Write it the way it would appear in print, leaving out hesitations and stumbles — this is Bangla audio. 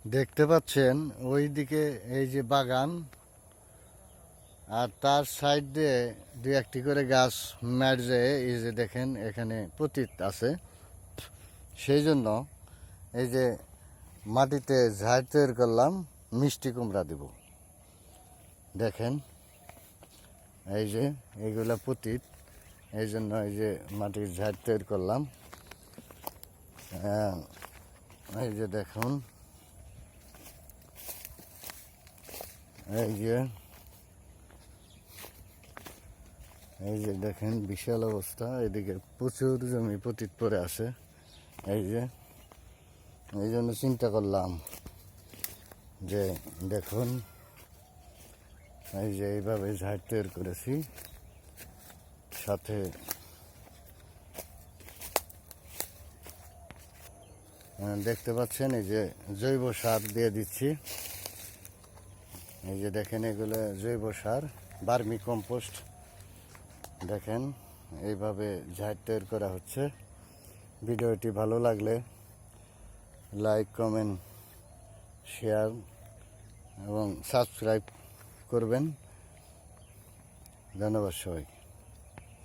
দেখতে পাচ্ছেন ওইদিকে এই যে বাগান, আর তার সাইড দিয়ে দুই একটি করে গাছ মারছে। এই যে দেখেন এখানে পতিত আছে, সেই জন্য এই যে মাটিতে ঝাড় তৈরি করলাম, মিষ্টি কুমড়া দিব। দেখেন এই যে এইগুলা পতিত, এই জন্য এই যে মাটির ঝাড় তৈরি করলাম। এই যে দেখুন, এই যে দেখেন বিশাল অবস্থা। এদিকে প্রচুর জমি পতিত পড়ে আছে। এই জন্য চিন্তা করলাম যে দেখুন, এই যে এইভাবে ঝাড় তৈরি করেছি, সাথে দেখতে পাচ্ছেন এই যে জৈব সার দিয়ে দিচ্ছি। এই যে দেখেন এগুলো জৈব সার, ভার্মি কম্পোস্ট। দেখেন এইভাবে ঝাড় তৈরি করা হচ্ছে। ভিডিওটি ভালো লাগলে লাইক, কমেন্ট, শেয়ার এবং সাবস্ক্রাইব করবেন। ধন্যবাদ সবাইকে।